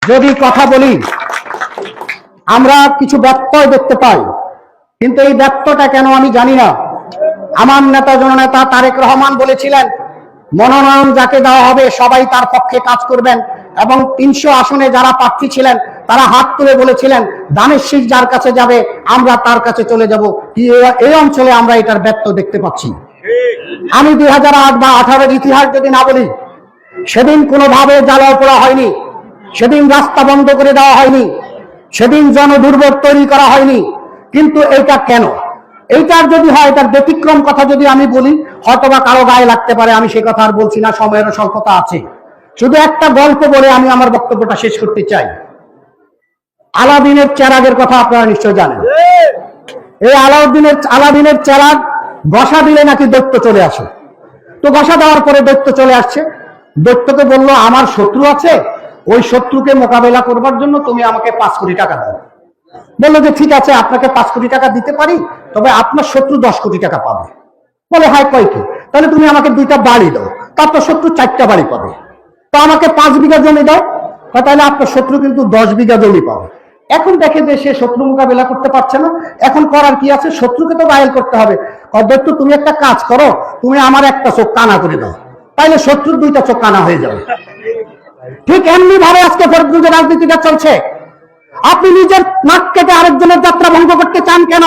যদি কথা বলি, আমরা কিছু ব্যত্যয় দেখতে পাই, কিন্তু এই ব্যত্যটা কেন আমি জানি না। আমার নেতা জননেতা তারেক রহমান বলেছিলেন, মনোনয়ন যাকে দেওয়া হবে সবাই তার পক্ষে কাজ করবেন, এবং ৩০০ আসনে যারা প্রার্থী ছিলেন তারা হাত তুলে বলেছিলেন দানের শীষ যার কাছে যাবে আমরা তার কাছে চলে যাব। এই অঞ্চলে আমরা এটার ব্যত্য দেখতে পাচ্ছি। আমি ২০০৮ বা ২০১৮ ইতিহাস যদি না বলি, সেদিন কোনোভাবে জ্বালাও পোড়া হয়নি, সেদিন রাস্তা বন্ধ করে দেওয়া হয়নি, সেদিন জনদুর্ভোগ তৈরি করা হয়নি। কিন্তু এইটা কেন? এইটার যদি হয়, এটার ব্যতিক্রম কথা যদি আমি বলি, হয়তোবা কারো গায়ে লাগতে পারে, আমি সে কথা আর বলছি না, সময়ের স্বল্পতা আছে। শুধু একটা গল্প বলে আমি আমার বক্তব্যটা শেষ করতে চাই। আলাদিনের চেরাগের কথা আপনারা নিশ্চয় জানেন। এই আলাদিনের চেরাগ ঘষা দিলে নাকি দৈত্য চলে আসে। তো ঘষা দেওয়ার পরে দৈত্য চলে আসছে। দৈত্যকে বললো, আমার শত্রু আছে, ওই শত্রুকে মোকাবেলা করবার জন্য তুমি আমাকে ৫ কোটি টাকা দাও। বললো যে ঠিক আছে, আপনাকে ৫ কোটি টাকা দিতে পারি, তবে আপনার শত্রু ১০ কোটি টাকা পাবে। বলে হাই কয় কি? তাহলে তুমি আমাকে ২টা বাড়ি দাও, তারপর শত্রু ৪টা বাড়ি পাবে। তো আমাকে ৫ বিঘা জমি দাও, তাহলে আপনার শত্রু কিন্তু ১০ বিঘা জমি পাবে। এখন দেখে যে সে শত্রু মোকাবেলা করতে পারছে না, এখন করার কি আছে? শত্রুকে তো ঘায়েল করতে হবে। দৈত্য, তুমি একটা কাজ করো, তুমি আমার একটা চোখ কানা করে দাও, তাইলে শত্রুর ২টা চোখ কানা হয়ে যাবে। ঠিক এমনি ভাবে আজকে ফরিদগঞ্জের রাজনীতিটা চলছে। আপনি নিজের নাক কেটে আরেকজনের যাত্রা ভঙ্গ করতে চান কেন?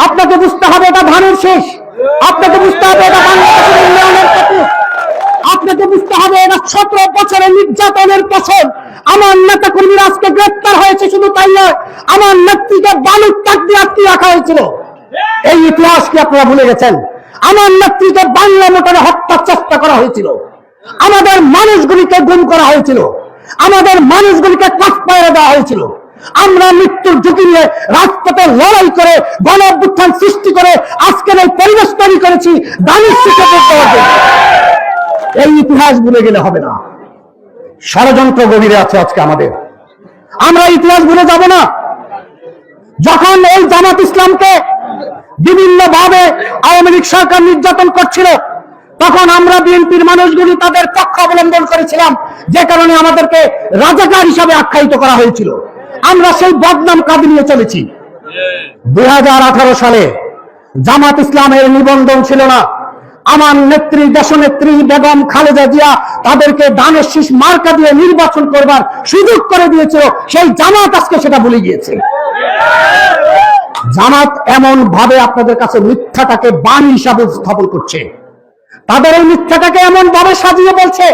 আপনাকে বুঝতে হবে এটা ধানের শেষ, আপনাকে বুঝতে হবে এটা বাংলাদেশের উন্নয়নের পথে, আপনাকে বুঝতে হবে এটা ১৭ বছরের নির্যাতনের ফসল। আমার নেতা কর্মীরা আজকে গ্রেপ্তার হয়েছে, শুধু তাই নয়, আমার নেত্রীকে বালুর টাক দিয়ে আটকে রাখা হয়েছিল। এই ইতিহাস কি আপনারা ভুলে গেছেন? আমার নেত্রীকে বাংলা মোটরে হত্যার চেষ্টা করা হয়েছিল, আমাদের মানুষগুলিকে গুম করা হয়েছিল, আমাদের মানুষগুলিকে কাঠ পায়রা দেওয়া হয়েছিল। আমরা মৃত্যুর ঝুঁকি নিয়ে রাজপথে লড়াই করে গণ অভ্যুত্থান সৃষ্টি করে আজকের এই পরিবেশ তৈরি করেছি দানের শিক্ষা করতে হবে। এই ইতিহাস ভুলে গেলে হবে না। ষড়যন্ত্র গভীরে আছে আজকে আমাদের, আমরা ইতিহাস ভুলে যাব না। যখন এই জামাত ইসলামকে বিভিন্ন ভাবে আওয়ামী লীগ সরকার নির্যাতন করছিল, তখন আমরা বিএনপির মানুষগুলি তাদের পক্ষ অবলম্বন করেছিলাম, যে কারণে আমাদেরকে রাজাকার হিসাবে আখ্যায়িত করা হয়েছিল। আমরা সেই বদনাম কাঁধে নিয়ে চলেছি। ২০১৮ সালে জামাত ইসলামের নিবন্ধন ছিল না। আমার নেত্রী, দেশনেত্রী বেগম খালেদা জিয়া তাদেরকে দানের শীষ মার্কা দিয়ে নির্বাচন করবার সুযোগ করে দিয়েছিল। সেই জামাত আজকে সেটা ভুলে গিয়েছে। জামাত এমন ভাবে আপনাদের কাছে মিথ্যাটাকে বাণী হিসাবে স্থাপন করছে, তাদের এই মিথ্যাটাকে এমন ভাবে সাজিয়ে বলছে,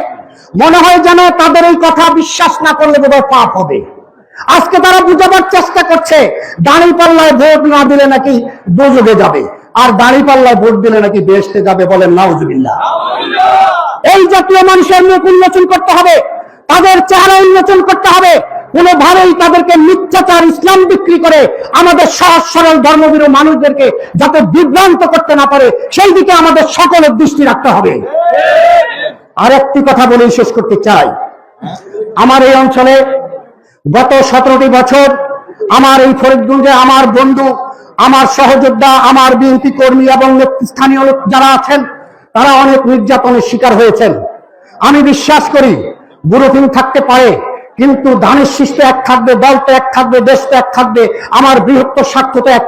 মনে হয় যেন তাদের এই কথা বিশ্বাস না করলে বোধহয় পাপ হবে। আজকে তারা বুঝাবার চেষ্টা করছে, দাঁড়িপাল্লায় ভোট না দিলে নাকি দোজখে যাবে, আর দাঁড়িপাল্লায় ভোট দিলে নাকি বেহেশতে যাবে। বলেন নাউজুবিল্লাহ। এই জাতীয় মানুষের মুখ উন্মোচন করতে হবে, তাদের চেহারা উন্মোচন করতে হবে। কোনোভাবেই তাদেরকে মিথ্যাচার ইসলাম বিক্রি করে আমাদের সহজ সরল ধর্মভীরু মানুষদেরকে যাতে বিভ্রান্ত করতে না পারে, সেই দিকে আমাদের সকলের দৃষ্টি রাখতে হবে। আর একটি কথা বলে শেষ করতে চাই। আমার এই অঞ্চলে গত ১৭টি বছর আমার এই ফরিদগঞ্জে আমার বন্ধু, আমার সহযোদ্ধা, আমার বিএনপি কর্মী এবং নেতৃস্থানীয় লোক যারা আছেন, তারা অনেক নির্যাতনের শিকার হয়েছেন। আমি বিশ্বাস করি বুড়োটিন থাকতে পারে, কিন্তু ধানের শীষ তো এক থাকবে, দল তো এক থাকবে, দেশ তো এক থাকবে, আমার বৃহত্তর স্বার্থ তো এক।